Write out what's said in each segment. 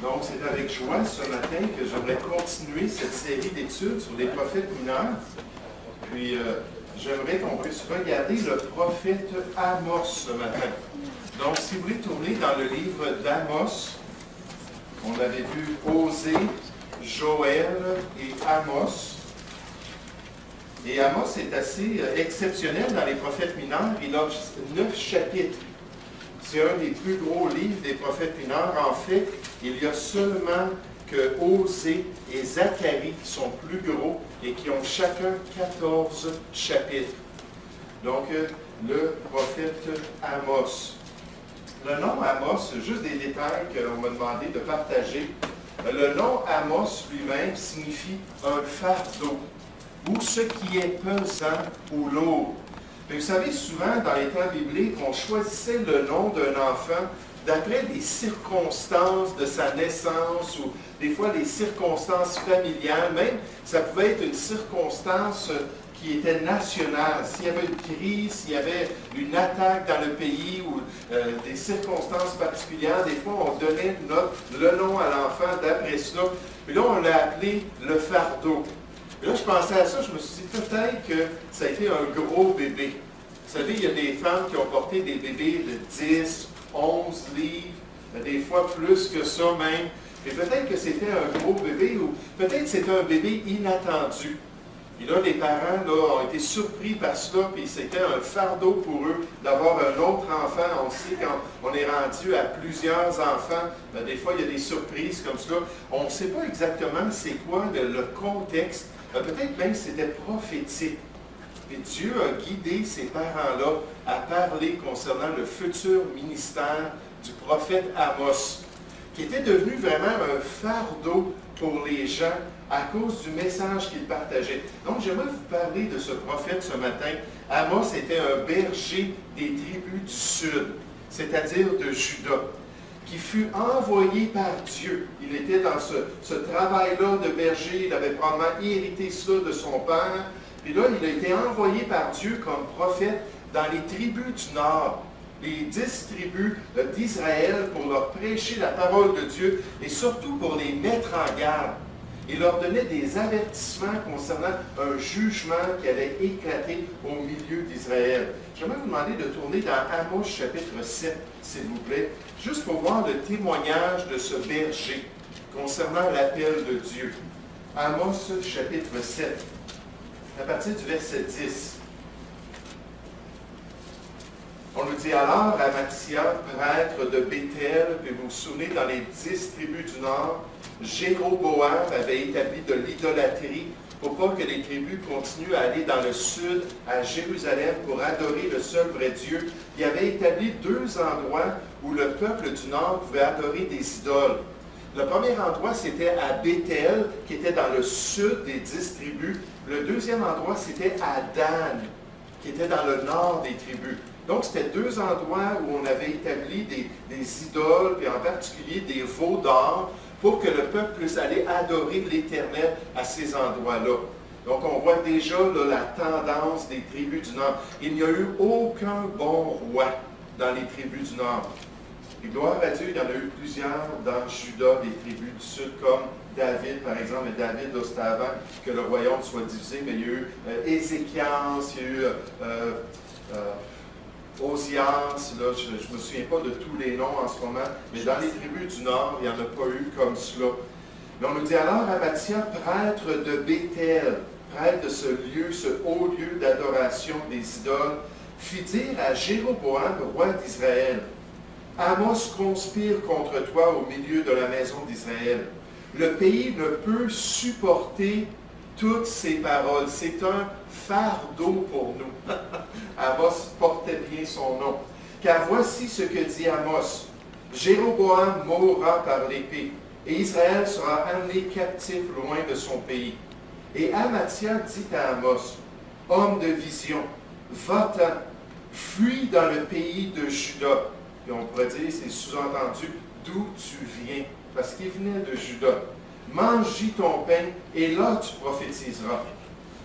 Donc, c'est avec joie ce matin que j'aimerais continuer cette série d'études sur les prophètes mineurs. Puis, j'aimerais qu'on puisse regarder le prophète Amos ce matin. Donc, si vous voulez tourner dans le livre d'Amos, on avait vu Osée, Joël et Amos. Et Amos est assez exceptionnel dans les prophètes mineurs. Il a 9 chapitres. C'est un des plus gros livres des prophètes mineurs. En fait, il y a seulement que Osée et Zacharie qui sont plus gros et qui ont chacun 14 chapitres. Donc, le prophète Amos. Le nom Amos, juste des détails qu'on m'a demandé de partager. Le nom Amos lui-même signifie un fardeau ou ce qui est pesant ou lourd. Mais vous savez, souvent, dans les temps bibliques, on choisissait le nom d'un enfant d'après des circonstances de sa naissance ou des fois des circonstances familiales. Même, ça pouvait être une circonstance qui était nationale. S'il y avait une crise, s'il y avait une attaque dans le pays ou des circonstances particulières, des fois, on donnait le nom à l'enfant d'après cela. Puis là, on l'a appelé le fardeau. Et là, je pensais à ça, je me suis dit peut-être que ça a été un gros bébé. Vous savez, il y a des femmes qui ont porté des bébés de 10, 11 livres, des fois plus que ça même. Et peut-être que c'était un gros bébé ou peut-être c'était un bébé inattendu. Et là, les parents là, ont été surpris par cela, puis c'était un fardeau pour eux d'avoir un autre enfant. On sait quand on est rendu à plusieurs enfants, bien, des fois il y a des surprises comme cela. On ne sait pas exactement c'est quoi le contexte. Peut-être même c'était prophétique. Et Dieu a guidé ces parents-là à parler concernant le futur ministère du prophète Amos, qui était devenu vraiment un fardeau pour les gens à cause du message qu'il partageait. Donc, j'aimerais vous parler de ce prophète ce matin. Amos était un berger des tribus du sud, c'est-à-dire de Juda, qui fut envoyé par Dieu. Il était dans ce travail-là de berger, il avait probablement hérité cela de son père. Puis là, il a été envoyé par Dieu comme prophète dans les tribus du nord, les 10 tribus d'Israël, pour leur prêcher la parole de Dieu et surtout pour les mettre en garde. Il leur donnait des avertissements concernant un jugement qui allait éclater au milieu d'Israël. J'aimerais vous demander de tourner dans Amos chapitre 7, s'il vous plaît, juste pour voir le témoignage de ce berger concernant l'appel de Dieu. Amos chapitre 7, à partir du verset 10. On nous dit alors, Amathia, prêtre de Béthel, puis vous vous souvenez, dans les 10 tribus du nord, Jéroboam avait établi de l'idolâtrie pour pas que les tribus continuent à aller dans le sud, à Jérusalem, pour adorer le seul vrai Dieu. Il avait établi 2 endroits où le peuple du nord pouvait adorer des idoles. Le premier endroit, c'était à Béthel, qui était dans le sud des 10 tribus. Le deuxième endroit, c'était à Dan, qui était dans le nord des tribus. Donc, c'était 2 endroits où on avait établi des idoles, puis en particulier des veaux d'or, pour que le peuple puisse aller adorer l'Éternel à ces endroits-là. Donc, on voit déjà là, la tendance des tribus du Nord. Il n'y a eu aucun bon roi dans les tribus du Nord. Et gloire à Dieu, il y en a eu plusieurs dans Juda, des tribus du Sud, comme David, par exemple. Et David, c'était avant que le royaume soit divisé, mais il y a eu Ézéchias, il y a eu Osias, là, je ne me souviens pas de tous les noms en ce moment, mais dans les tribus du Nord, il n'y en a pas eu comme cela. Mais on nous dit alors, Amathia, prêtre de Béthel, prêtre de ce lieu, ce haut lieu d'adoration des idoles, fit dire à Jéroboam, roi d'Israël, Amos conspire contre toi au milieu de la maison d'Israël. Le pays ne peut supporter toutes ces paroles. C'est un fardeau pour nous. Amos portait bien son nom. Car voici ce que dit Amos. Jéroboam mourra par l'épée, et Israël sera amené captif loin de son pays. Et Amathia dit à Amos, homme de vision, va-t'en, fuis dans le pays de Juda. Et on pourrait dire, c'est sous-entendu, d'où tu viens, parce qu'il venait de Juda. Mange-y ton pain, et là tu prophétiseras.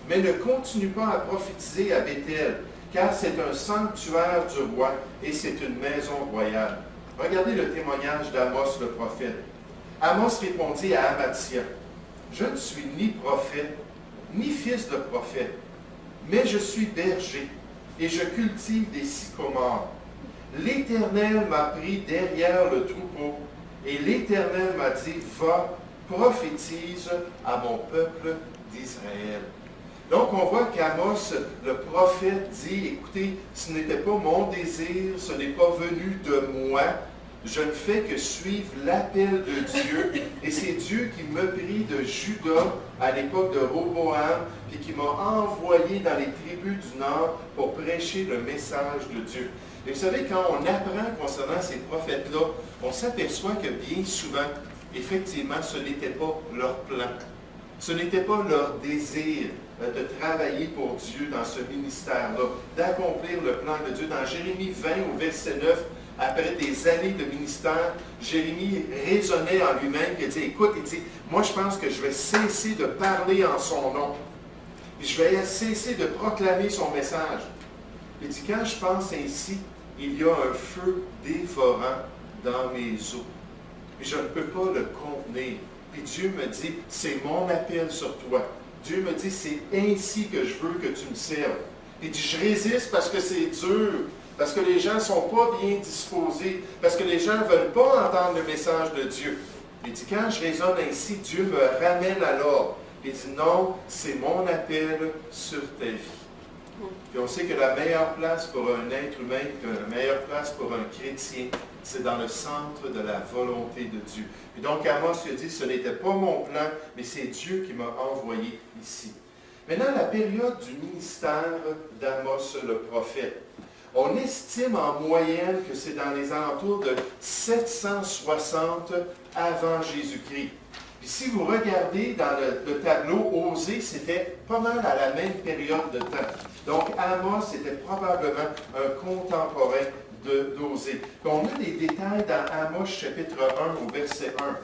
Mais ne continue pas à prophétiser à Béthel, car c'est un sanctuaire du roi, et c'est une maison royale. Regardez le témoignage d'Amos le prophète. Amos répondit à Amathia, « Je ne suis ni prophète, ni fils de prophète, mais je suis berger, et je cultive des sycomores. L'Éternel m'a pris derrière le troupeau, et l'Éternel m'a dit, va, prophétise à mon peuple d'Israël. » Donc, on voit qu'Amos, le prophète, dit, écoutez, ce n'était pas mon désir, ce n'est pas venu de moi, je ne fais que suivre l'appel de Dieu, et c'est Dieu qui m'a pris de Juda à l'époque de Roboam, puis qui m'a envoyé dans les tribus du Nord pour prêcher le message de Dieu. Et vous savez, quand on apprend concernant ces prophètes-là, on s'aperçoit que bien souvent, effectivement, ce n'était pas leur plan. Ce n'était pas leur désir de travailler pour Dieu dans ce ministère-là, d'accomplir le plan de Dieu. Dans Jérémie 20 au verset 9, après des années de ministère, Jérémie raisonnait en lui-même, il dit, écoute, il dit, moi je pense que je vais cesser de parler en son nom, puis je vais cesser de proclamer son message. Il dit, quand je pense ainsi, il y a un feu dévorant dans mes os, puis je ne peux pas le contenir. Puis Dieu me dit, c'est mon appel sur toi. Dieu me dit, c'est ainsi que je veux que tu me serves. Il dit, je résiste parce que c'est dur, parce que les gens ne sont pas bien disposés, parce que les gens ne veulent pas entendre le message de Dieu. Il dit, quand je raisonne ainsi, Dieu me ramène à l'ordre. Il dit, non, c'est mon appel sur ta vie. Puis on sait que la meilleure place pour un être humain, que la meilleure place pour un chrétien, c'est dans le centre de la volonté de Dieu. Et donc Amos lui a dit, ce n'était pas mon plan, mais c'est Dieu qui m'a envoyé ici. Maintenant, la période du ministère d'Amos le prophète. On estime en moyenne que c'est dans les alentours de 760 avant Jésus-Christ. Puis si vous regardez dans le tableau, Osée, c'était pas mal à la même période de temps. Donc Amos était probablement un contemporain d'Osée. On a des détails dans Amos chapitre 1 au verset 1.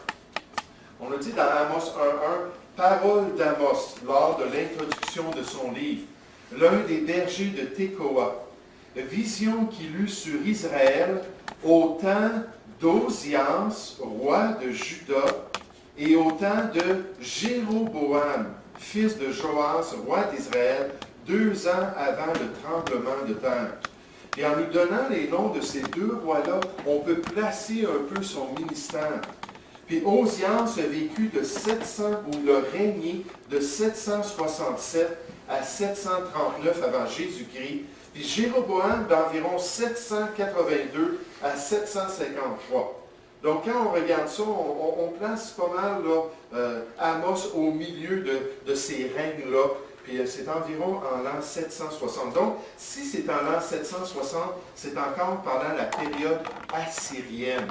On a dit dans Amos 1.1, « Parole d'Amos lors de l'introduction de son livre, l'un des bergers de Tekoa, vision qu'il eut sur Israël au temps d'Ozias, roi de Juda, et au temps de Jéroboam, fils de Joas, roi d'Israël, 2 ans avant le tremblement de terre. » Et en lui donnant les noms de ces deux rois-là, on peut placer un peu son ministère. Puis Ozias a vécu de 700, ou il a régné de 767 à 739 avant Jésus-Christ. Puis Jéroboam d'environ 782 à 753. Donc quand on regarde ça, on place pas mal là, Amos au milieu de ces règnes-là. Puis c'est environ en l'an 760. Donc, si c'est en l'an 760, c'est encore pendant la période assyrienne.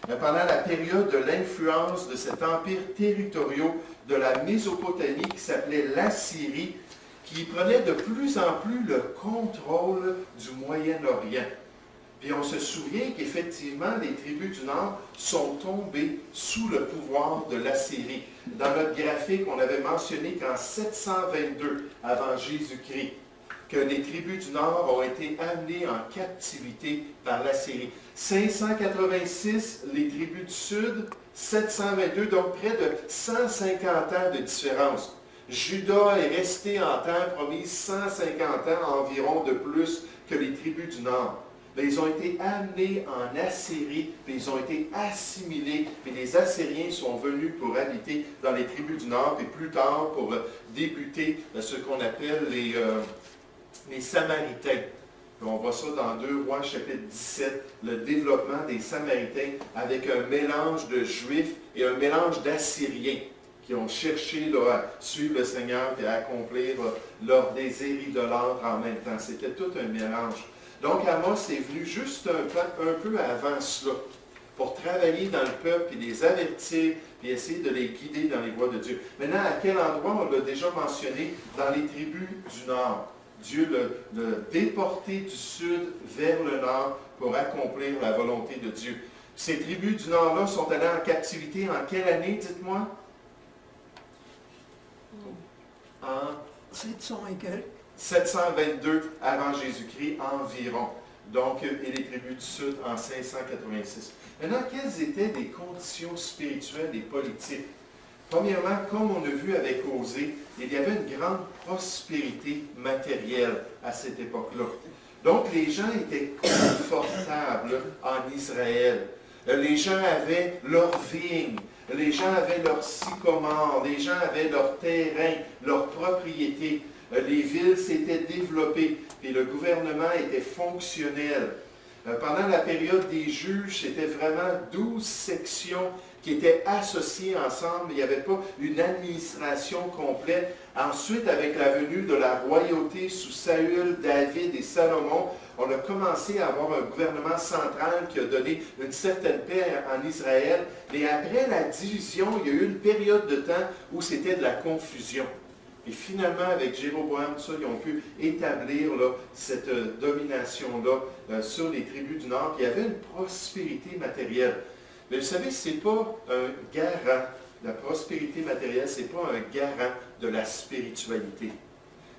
Pendant la période de l'influence de cet empire territorial de la Mésopotamie qui s'appelait l'Assyrie, qui prenait de plus en plus le contrôle du Moyen-Orient. Puis on se souvient qu'effectivement, les tribus du Nord sont tombées sous le pouvoir de l'Assyrie. Dans notre graphique, on avait mentionné qu'en 722 avant Jésus-Christ, que les tribus du Nord ont été amenées en captivité par l'Assyrie. 586, les tribus du Sud, 722, donc près de 150 ans de différence. Juda est resté en terre promise 150 ans environ de plus que les tribus du Nord. Mais ils ont été amenés en Assyrie, puis ils ont été assimilés, puis les Assyriens sont venus pour habiter dans les tribus du Nord, puis plus tard pour débuter ce qu'on appelle les Samaritains. Puis on voit ça dans 2 Rois chapitre 17, le développement des Samaritains avec un mélange de Juifs et un mélange d'Assyriens qui ont cherché là, à suivre le Seigneur et à accomplir leur désir idolâtre en même temps. C'était tout un mélange. Donc Amos est venu juste un peu avant cela, pour travailler dans le peuple, et les avertir, puis essayer de les guider dans les voies de Dieu. Maintenant, à quel endroit, on l'a déjà mentionné, dans les tribus du Nord. Dieu l'a déporté du Sud vers le Nord pour accomplir la volonté de Dieu. Ces tribus du Nord-là sont allées en captivité en quelle année, dites-moi? En 700 et quelques. 722 avant Jésus-Christ environ. donc, et les tribus du Sud en 586. Maintenant, quelles étaient les conditions spirituelles et politiques? Premièrement, comme on a vu avec Osée, il y avait une grande prospérité matérielle à cette époque-là. Donc, les gens étaient confortables en Israël. Les gens avaient leurs vignes, les gens avaient leurs sycomores, les gens avaient leurs terrains, leurs propriétés. Les villes s'étaient développées et le gouvernement était fonctionnel. Pendant la période des juges, c'était vraiment 12 sections qui étaient associées ensemble. Il n'y avait pas une administration complète. Ensuite, avec la venue de la royauté sous Saül, David et Salomon, on a commencé à avoir un gouvernement central qui a donné une certaine paix en Israël. Mais après la division, il y a eu une période de temps où c'était de la confusion. Et finalement, avec Jéroboam, ils ont pu établir là, cette domination-là sur les tribus du Nord. Il y avait une prospérité matérielle. Mais vous savez, ce n'est pas un garant, la prospérité matérielle, ce n'est pas un garant de la spiritualité.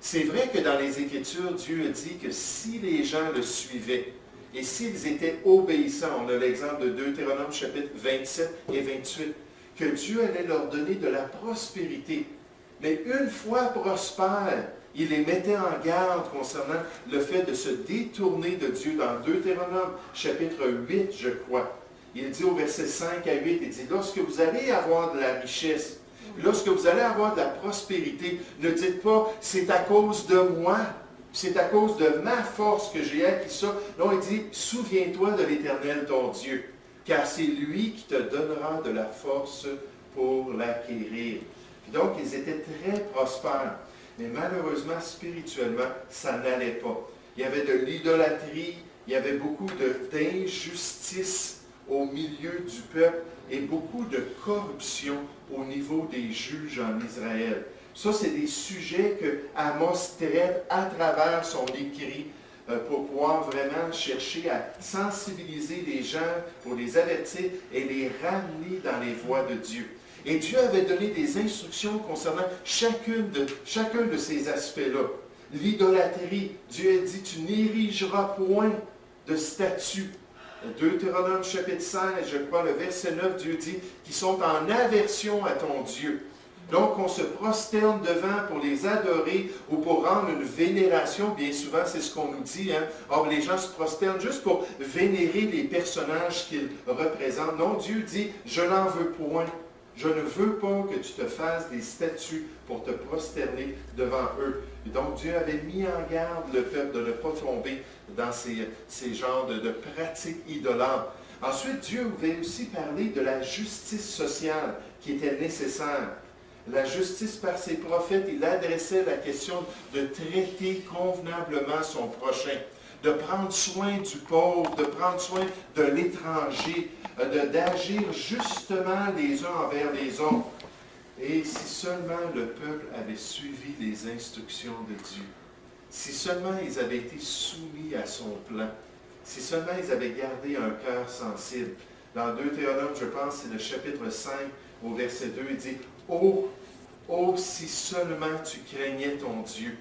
C'est vrai que dans les Écritures, Dieu a dit que si les gens le suivaient, et s'ils étaient obéissants, on a l'exemple de Deutéronome chapitre 27 et 28, que Dieu allait leur donner de la prospérité. Mais une fois prospères, il les mettait en garde concernant le fait de se détourner de Dieu. Dans Deutéronome chapitre 8, je crois, il dit au verset 5 à 8, il dit, lorsque vous allez avoir de la richesse, lorsque vous allez avoir de la prospérité, ne dites pas, c'est à cause de moi, c'est à cause de ma force que j'ai acquis ça. Non, il dit, souviens-toi de l'Éternel ton Dieu, car c'est lui qui te donnera de la force pour l'acquérir. Donc, ils étaient très prospères. Mais malheureusement, spirituellement, ça n'allait pas. Il y avait de l'idolâtrie, il y avait beaucoup d'injustice au milieu du peuple et beaucoup de corruption au niveau des juges en Israël. Ça, c'est des sujets que Amos traite à travers son écrit pour pouvoir vraiment chercher à sensibiliser les gens, pour les avertir et les ramener dans les voies de Dieu. Et Dieu avait donné des instructions concernant chacun de ces aspects-là. L'idolâtrie, Dieu a dit, tu n'érigeras point de statue. Deutéronome chapitre 16, je crois, le verset 9, Dieu dit, qui sont en aversion à ton Dieu. Donc, on se prosterne devant pour les adorer ou pour rendre une vénération. Bien souvent, c'est ce qu'on nous dit. Or, les gens se prosternent juste pour vénérer les personnages qu'ils représentent. Non, Dieu dit, je n'en veux point. Je ne veux pas que tu te fasses des statues pour te prosterner devant eux. Et donc, Dieu avait mis en garde le peuple de ne pas tomber dans ces genres de pratiques idolâtres. Ensuite, Dieu voulait aussi parler de la justice sociale qui était nécessaire. La justice par ses prophètes, il adressait la question de traiter convenablement son prochain, de prendre soin du pauvre, de prendre soin de l'étranger, d'agir justement les uns envers les autres. Et si seulement le peuple avait suivi les instructions de Dieu, si seulement ils avaient été soumis à son plan, si seulement ils avaient gardé un cœur sensible. Dans Deutéronome, je pense, c'est le chapitre 5, au verset 2, il dit, « Oh, si seulement tu craignais ton Dieu,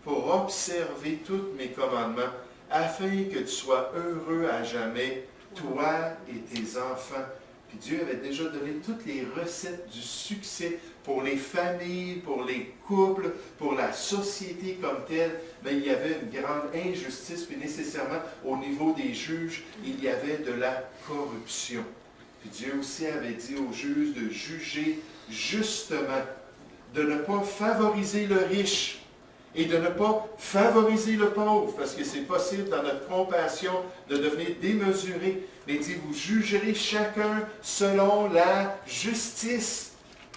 pour observer tous mes commandements, afin que tu sois heureux à jamais, toi et tes enfants. » Puis Dieu avait déjà donné toutes les recettes du succès pour les familles, pour les couples, pour la société comme telle. Mais il y avait une grande injustice, puis nécessairement au niveau des juges, il y avait de la corruption. Puis Dieu aussi avait dit aux juges de juger justement, de ne pas favoriser le riche et de ne pas favoriser le pauvre, parce que c'est possible dans notre compassion de devenir démesuré. Mais il dit, vous jugerez chacun selon la justice.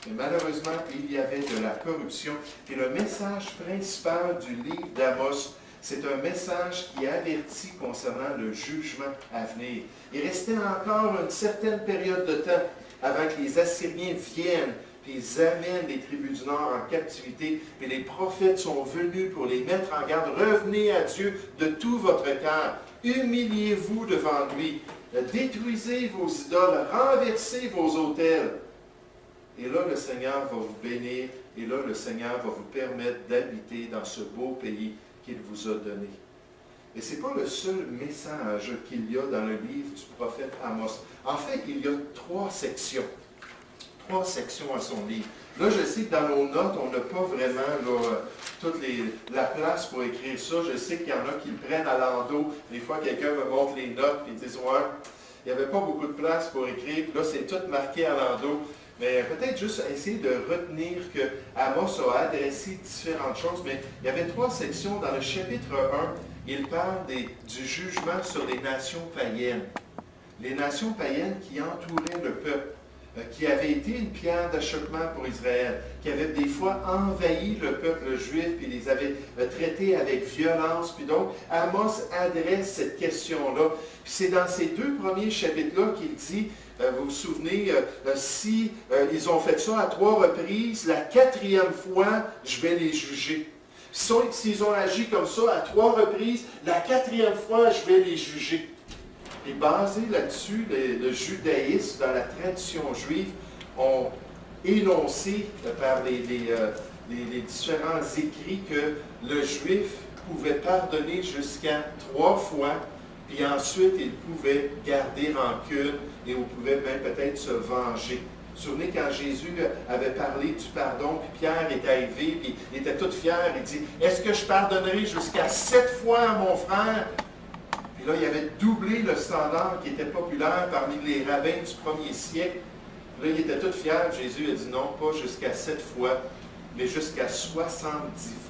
Mais malheureusement, il y avait de la corruption. Et le message principal du livre d'Amos, c'est un message qui avertit concernant le jugement à venir. Il restait encore une certaine période de temps avant que les Assyriens viennent, puis ils amènent les tribus du Nord en captivité, puis les prophètes sont venus pour les mettre en garde. Revenez à Dieu de tout votre cœur. Humiliez-vous devant lui. Détruisez vos idoles. Renversez vos autels. Et là, le Seigneur va vous bénir. Et là, le Seigneur va vous permettre d'habiter dans ce beau pays qu'il vous a donné. Et ce n'est pas le seul message qu'il y a dans le livre du prophète Amos. En fait, il y a 3 sections. 3 sections à son livre. Là, je sais que dans nos notes, on n'a pas vraiment là, la place pour écrire ça. Je sais qu'il y en a qui le prennent à l'endos. Des fois, quelqu'un me montre les notes et ils disent « Ouais, il n'y avait pas beaucoup de place pour écrire. » Là, c'est tout marqué à l'endos. Mais peut-être juste essayer de retenir que Amos a adressé différentes choses. Mais il y avait 3 sections. Dans le chapitre 1, il parle du jugement sur les nations païennes. Les nations païennes qui entouraient le peuple, qui avaient été une pierre d'achoppement pour Israël, qui avaient des fois envahi le peuple juif, puis les avaient traités avec violence. Puis donc, Amos adresse cette question-là. Puis c'est dans ces 2 premiers chapitres-là qu'il dit, vous vous souvenez, si ils ont fait ça à 3 reprises, la 4e fois, je vais les juger. S'ils ont agi comme ça à 3 reprises, la 4e fois, je vais les juger. Et basé là-dessus, le judaïsme, dans la tradition juive, ont énoncé par les différents écrits que le juif pouvait pardonner jusqu'à 3 fois, puis ensuite il pouvait garder rancune et on pouvait même peut-être se venger. Vous vous souvenez quand Jésus avait parlé du pardon, puis Pierre était arrivé, puis il était tout fier, il dit « Est-ce que je pardonnerai jusqu'à 7 fois à mon frère? » Puis là, il avait doublé le standard qui était populaire parmi les rabbins du 1er siècle. Là, il était tout fier. Jésus a dit non, pas jusqu'à 7 fois, mais jusqu'à 70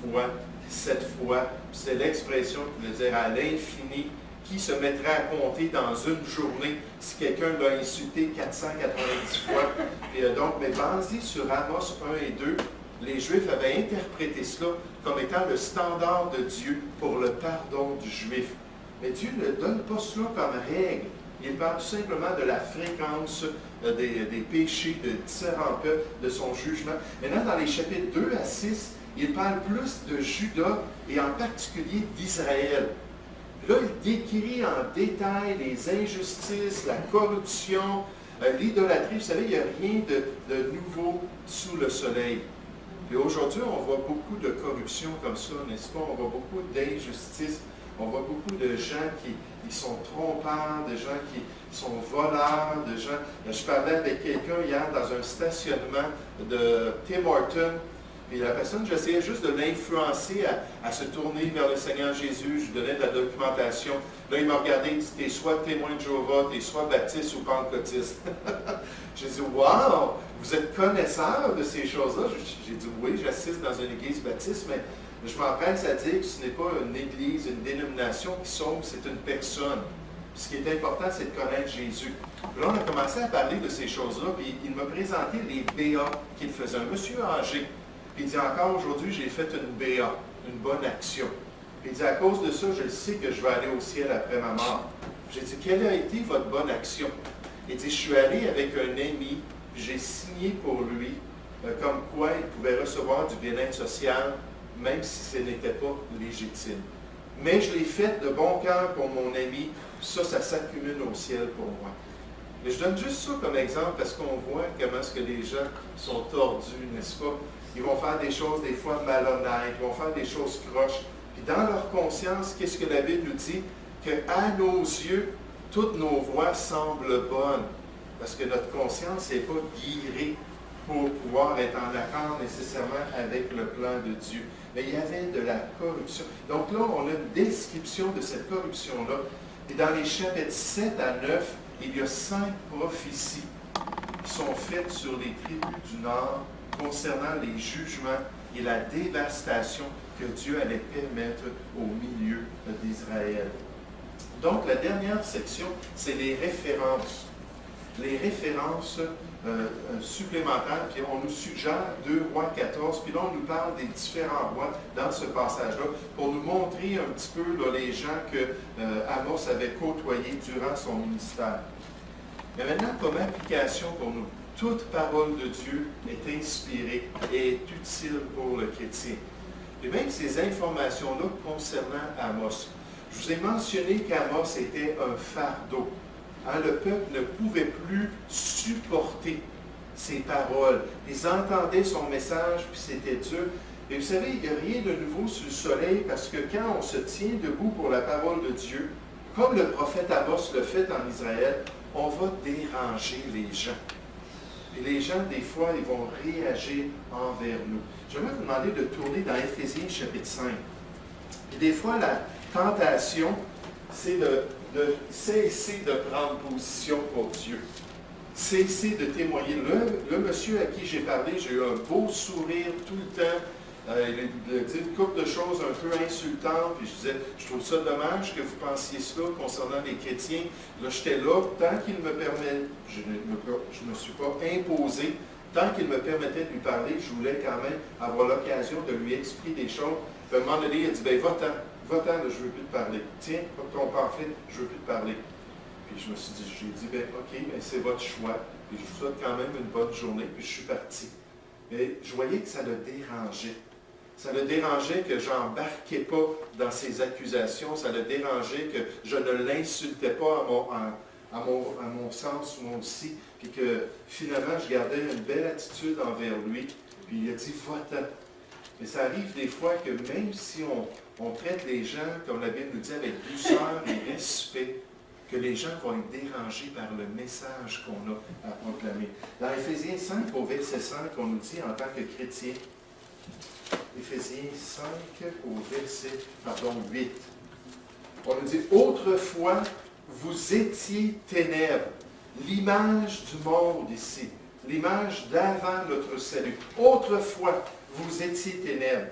fois, 7 fois. C'est l'expression qui veut dire à l'infini, qui se mettrait à compter dans une journée si quelqu'un l'a insulté 490 fois. Et donc, mais basé sur Amos 1 et 2, les Juifs avaient interprété cela comme étant le standard de Dieu pour le pardon du Juif. Mais Dieu ne donne pas cela comme règle. Il parle tout simplement de la fréquence des péchés de différents peuples, de son jugement. Maintenant, dans les chapitres 2 à 6, il parle plus de Juda et en particulier d'Israël. Là, il décrit en détail les injustices, la corruption, l'idolâtrie. Vous savez, il n'y a rien de nouveau sous le soleil. Et aujourd'hui, on voit beaucoup de corruption comme ça, n'est-ce pas? On voit beaucoup d'injustice. On voit beaucoup de gens qui sont trompeurs, de gens qui sont voleurs, de gens... Je parlais avec quelqu'un hier dans un stationnement de Tim Hortons, et la personne, j'essayais juste de l'influencer à se tourner vers le Seigneur Jésus, je lui donnais de la documentation. Là, il m'a regardé, il dit, t'es soit témoin de Jéhovah, t'es soit baptiste ou pentecôtiste. J'ai dit, wow, vous êtes connaisseur de ces choses-là? J'ai dit, oui, j'assiste dans une église baptiste, mais je m'empresse à dire que ce n'est pas une église, une dénomination qui sauve, c'est une personne. Ce qui est important, c'est de connaître Jésus. Là, on a commencé à parler de ces choses-là, puis il m'a présenté les BA qu'il faisait. Un monsieur âgé. Puis il dit encore aujourd'hui, j'ai fait une BA, une bonne action. Puis il dit à cause de ça, je sais que je vais aller au ciel après ma mort. J'ai dit, quelle a été votre bonne action? Il dit, je suis allé avec un ami, puis j'ai signé pour lui, comme quoi il pouvait recevoir du bien-être social, même si ce n'était pas légitime. Mais je l'ai fait de bon cœur pour mon ami, ça s'accumule au ciel pour moi. Mais je donne juste ça comme exemple parce qu'on voit comment est-ce que les gens sont tordus, n'est-ce pas? Ils vont faire des choses des fois malhonnêtes, ils vont faire des choses croches. Puis dans leur conscience, qu'est-ce que la Bible nous dit? Qu'à nos yeux, toutes nos voies semblent bonnes. Parce que notre conscience n'est pas guidée pour pouvoir être en accord nécessairement avec le plan de Dieu. Mais il y avait de la corruption. Donc là, on a une description de cette corruption-là. Et dans les chapitres 7 à 9, il y a 5 prophéties qui sont faites sur les tribus du Nord concernant les jugements et la dévastation que Dieu allait permettre au milieu d'Israël. Donc, la dernière section, c'est les références. Les références supplémentaires, puis on nous suggère 2 Rois 14, puis là on nous parle des différents rois dans ce passage-là, pour nous montrer un petit peu là, les gens que Amos avait côtoyés durant son ministère. Mais maintenant, comme application pour nous, toute parole de Dieu est inspirée et est utile pour le chrétien. Et même ces informations-là concernant Amos. Je vous ai mentionné qu'Amos était un fardeau. Hein, le peuple ne pouvait plus supporter ses paroles. Ils entendaient son message, puis c'était dur. Et vous savez, il n'y a rien de nouveau sous le soleil parce que quand on se tient debout pour la parole de Dieu, comme le prophète Amos le fait en Israël, on va déranger les gens. Et les gens, des fois, ils vont réagir envers nous. J'aimerais vous demander de tourner dans Éphésiens chapitre 5. Et des fois, la tentation, c'est de cesser de prendre position pour Dieu. Cesser de témoigner. Le monsieur à qui j'ai parlé, j'ai eu un beau sourire tout le temps. Il a dit une couple de choses un peu insultantes, puis je disais, je trouve ça dommage que vous pensiez cela concernant les chrétiens. Là, j'étais là, tant qu'il me permet, je ne me suis pas imposé, tant qu'il me permettait de lui parler, je voulais quand même avoir l'occasion de lui expliquer des choses. Puis à un moment donné, il a dit, va-t'en, je ne veux plus te parler. Tiens, ton pamphlet, je ne veux plus te parler. Puis je me suis dit, j'ai dit, OK, mais c'est votre choix. Puis je vous souhaite quand même une bonne journée, puis je suis parti. Mais je voyais que ça le dérangeait. Ça le dérangeait que je n'embarquais pas dans ses accusations. Ça le dérangeait que je ne l'insultais pas à mon sens, moi aussi. Puis que finalement, je gardais une belle attitude envers lui. Puis il a dit, va-t'en. Mais ça arrive des fois que même si on traite les gens, comme la Bible nous dit, avec douceur et respect, que les gens vont être dérangés par le message qu'on a à proclamer. Dans Éphésiens 5, au verset 5, on nous dit en tant que chrétien, Éphésiens 5, au verset 8, on nous dit, « Autrefois, vous étiez ténèbres, l'image du monde ici, l'image d'avant notre salut. Autrefois, vous étiez ténèbres,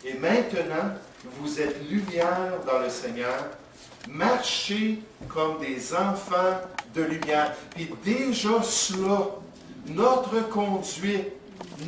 et maintenant, vous êtes lumière dans le Seigneur. Marchez comme des enfants de lumière. » Puis déjà cela, notre conduite,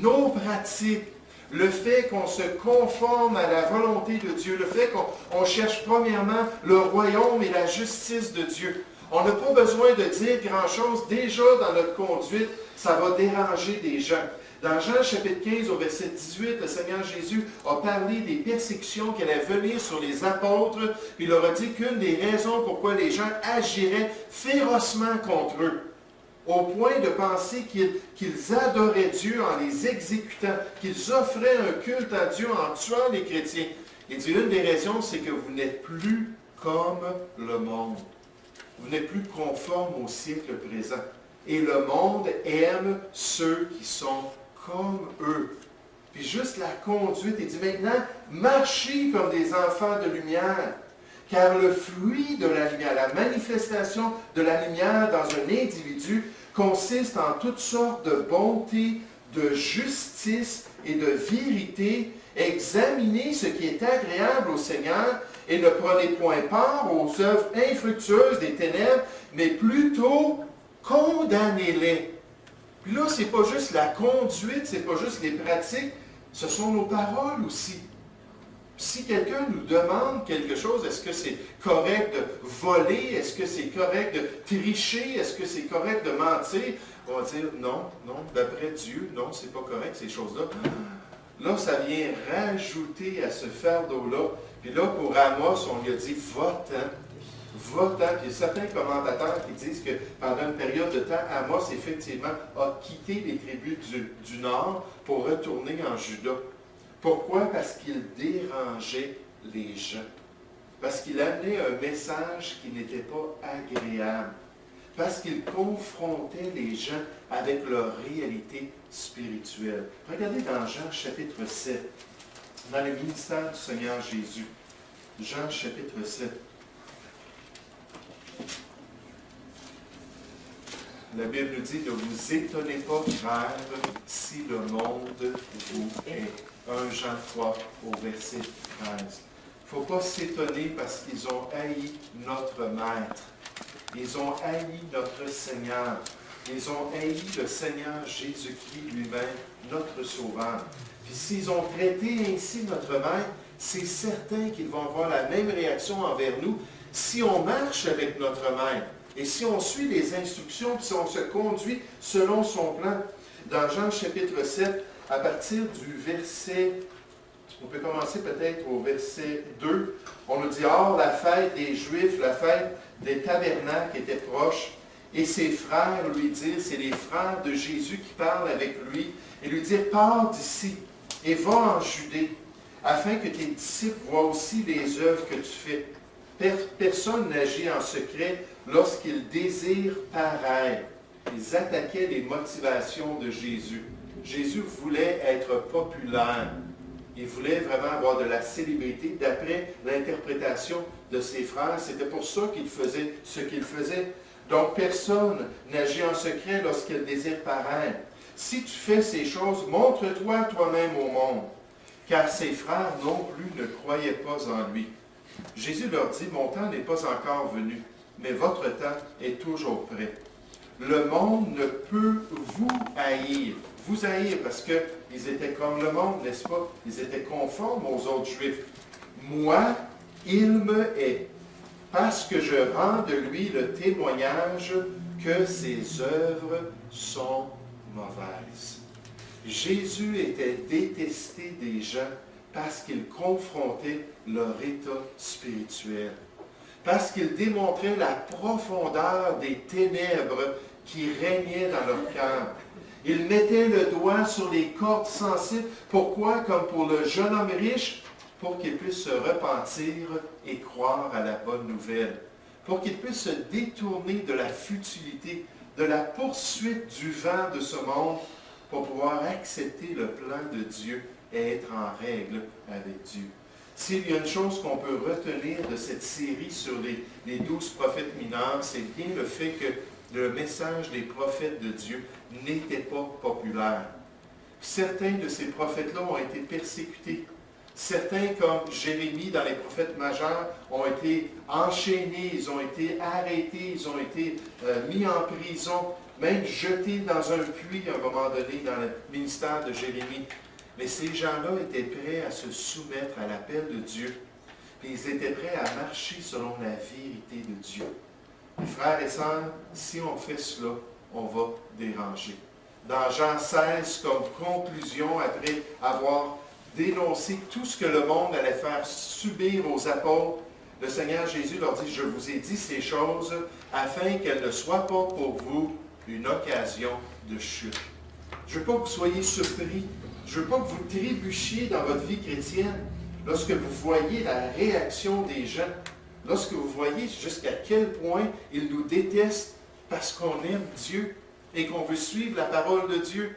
nos pratiques, le fait qu'on se conforme à la volonté de Dieu, le fait qu'on cherche premièrement le royaume et la justice de Dieu. On n'a pas besoin de dire grand-chose. Déjà dans notre conduite, ça va déranger des gens. Dans Jean chapitre 15, au verset 18, le Seigneur Jésus a parlé des persécutions qui allaient venir sur les apôtres. Puis il leur a dit qu'une des raisons pourquoi les gens agiraient férocement contre eux, au point de penser qu'ils adoraient Dieu en les exécutant, qu'ils offraient un culte à Dieu en tuant les chrétiens. Il dit, une des raisons, c'est que vous n'êtes plus comme le monde. Vous n'êtes plus conforme au siècle présent. Et le monde aime ceux qui sont comme eux. Puis juste la conduite, il dit maintenant, marchez comme des enfants de lumière, car le fruit de la lumière, la manifestation de la lumière dans un individu consiste en toutes sortes de bonté, de justice et de vérité. Examinez ce qui est agréable au Seigneur et ne prenez point part aux œuvres infructueuses des ténèbres, mais plutôt condamnez-les. Puis là, ce n'est pas juste la conduite, ce n'est pas juste les pratiques, ce sont nos paroles aussi. Si quelqu'un nous demande quelque chose, est-ce que c'est correct de voler? Est-ce que c'est correct de tricher? Est-ce que c'est correct de mentir? On va dire non, d'après Dieu, non, c'est pas correct ces choses-là. Là, ça vient rajouter à ce fardeau-là. Puis là, pour Amos, on lui a dit, va-t'en. Va-t'en. Puis il y a certains commentateurs qui disent que pendant une période de temps, Amos, effectivement, a quitté les tribus du Nord pour retourner en Juda. Pourquoi? Parce qu'il dérangeait les gens. Parce qu'il amenait un message qui n'était pas agréable. Parce qu'il confrontait les gens avec leur réalité spirituelle. Regardez dans Jean chapitre 7, dans le ministère du Seigneur Jésus. Jean chapitre 7. La Bible nous dit, ne vous étonnez pas, frères, si le monde vous hait. 1 Jean 3 au verset 13. Il ne faut pas s'étonner parce qu'ils ont haï notre Maître. Ils ont haï notre Seigneur. Ils ont haï le Seigneur Jésus-Christ lui-même, notre Sauveur. Puis s'ils ont traité ainsi notre Maître, c'est certain qu'ils vont avoir la même réaction envers nous si on marche avec notre Maître. Et si on suit les instructions, puis si on se conduit selon son plan. Dans Jean chapitre 7, à partir du verset, on peut commencer peut-être au verset 2, on nous dit, « Or, la fête des Juifs, la fête des tabernacles était proche, et ses frères lui dirent, c'est les frères de Jésus qui parlent avec lui, et lui dirent, pars d'ici, et va en Judée, afin que tes disciples voient aussi les œuvres que tu fais. Personne n'agit en secret lorsqu'il désire paraître. Ils attaquaient les motivations de Jésus. Jésus voulait être populaire. Il voulait vraiment avoir de la célébrité. D'après l'interprétation de ses frères, c'était pour ça qu'il faisait ce qu'il faisait. Donc, personne n'agit en secret lorsqu'il désire paraître. Si tu fais ces choses, montre-toi toi-même au monde. Car ses frères non plus ne croyaient pas en lui. Jésus leur dit, mon temps n'est pas encore venu, mais votre temps est toujours prêt. Le monde ne peut vous haïr. Vous haïr parce qu'ils étaient comme le monde, n'est-ce pas? Ils étaient conformes aux autres Juifs. Moi, il me hait, parce que je rends de lui le témoignage que ses œuvres sont mauvaises. Jésus était détesté des gens parce qu'il confrontait leur état spirituel, parce qu'il démontrait la profondeur des ténèbres qui régnaient dans leur cœur. Il mettait le doigt sur les cordes sensibles. Pourquoi? Comme pour le jeune homme riche, pour qu'il puisse se repentir et croire à la bonne nouvelle, pour qu'il puisse se détourner de la futilité, de la poursuite du vent de ce monde, pour pouvoir accepter le plan de Dieu et être en règle avec Dieu. S'il y a une chose qu'on peut retenir de cette série sur les 12 prophètes mineurs, c'est bien le fait que le message des prophètes de Dieu n'était pas populaire. Certains de ces prophètes-là ont été persécutés. Certains, comme Jérémie dans les prophètes majeurs, ont été enchaînés, ils ont été arrêtés, ils ont été mis en prison, même jetés dans un puits à un moment donné dans le ministère de Jérémie. Mais ces gens-là étaient prêts à se soumettre à l'appel de Dieu. Et ils étaient prêts à marcher selon la vérité de Dieu. Mes frères et sœurs, si on fait cela, on va déranger. Dans Jean 16, comme conclusion, après avoir dénoncé tout ce que le monde allait faire subir aux apôtres, le Seigneur Jésus leur dit, je vous ai dit ces choses afin qu'elles ne soient pas pour vous une occasion de chute. Je ne veux pas que vous soyez surpris. Je ne veux pas que vous trébuchiez dans votre vie chrétienne lorsque vous voyez la réaction des gens, lorsque vous voyez jusqu'à quel point ils nous détestent parce qu'on aime Dieu et qu'on veut suivre la parole de Dieu.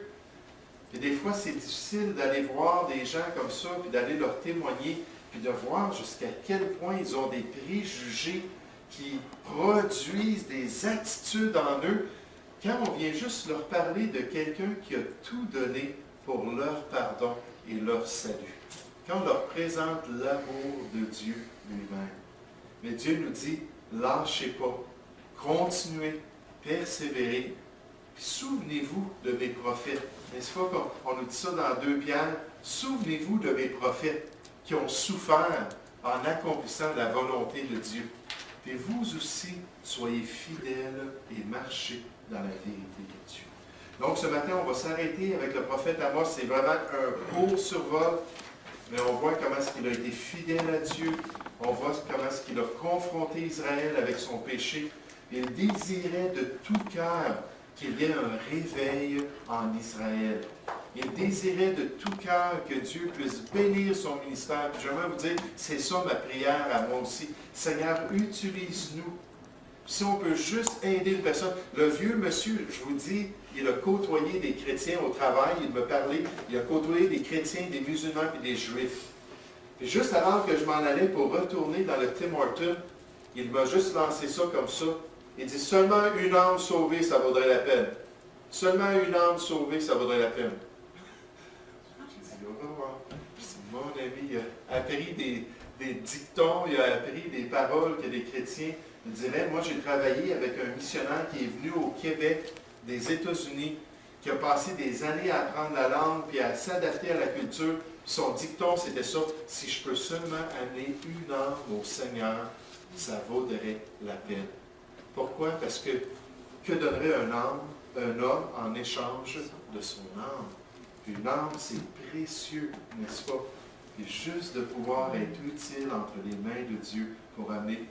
Et des fois, c'est difficile d'aller voir des gens comme ça, puis d'aller leur témoigner, puis de voir jusqu'à quel point ils ont des préjugés qui produisent des attitudes en eux, quand on vient juste leur parler de quelqu'un qui a tout donné pour leur pardon et leur salut. Quand on leur présente l'amour de Dieu lui-même. Mais Dieu nous dit, lâchez pas, continuez, persévérez. Puis souvenez-vous de mes prophètes. N'est-ce pas qu'on nous dit ça dans 2 Pierre? Souvenez-vous de mes prophètes qui ont souffert en accomplissant la volonté de Dieu. Et vous aussi, soyez fidèles et marchez dans la vérité de Dieu. Donc ce matin, on va s'arrêter avec le prophète Amos. C'est vraiment un court survol, mais on voit comment est-ce qu'il a été fidèle à Dieu. On voit comment est-ce qu'il a confronté Israël avec son péché. Il désirait de tout cœur qu'il y ait un réveil en Israël. Il désirait de tout cœur que Dieu puisse bénir son ministère. Puis j'aimerais vous dire, c'est ça ma prière à moi aussi. Seigneur, utilise-nous. Si on peut juste aider une personne. Le vieux monsieur, je vous dis, il a côtoyé des chrétiens au travail, il me parlait, il a côtoyé des chrétiens, des musulmans et des juifs. Et juste avant que je m'en allais pour retourner dans le Tim Hortons, il m'a juste lancé ça comme ça. Il dit, seulement une âme sauvée, ça vaudrait la peine. Seulement une âme sauvée, ça vaudrait la peine. J'ai dit, au revoir. Mon ami, il a appris des dictons, il a appris des paroles que les chrétiens diraient. Moi, j'ai travaillé avec un missionnaire qui est venu au Québec, des États-Unis, qui a passé des années à apprendre la langue puis à s'adapter à la culture. Son dicton, c'était ça, si je peux seulement amener une âme au Seigneur, ça vaudrait la peine. Pourquoi? Parce que donnerait un homme en échange de son âme? Une âme, c'est précieux, n'est-ce pas? Et juste de pouvoir être utile entre les mains de Dieu pour amener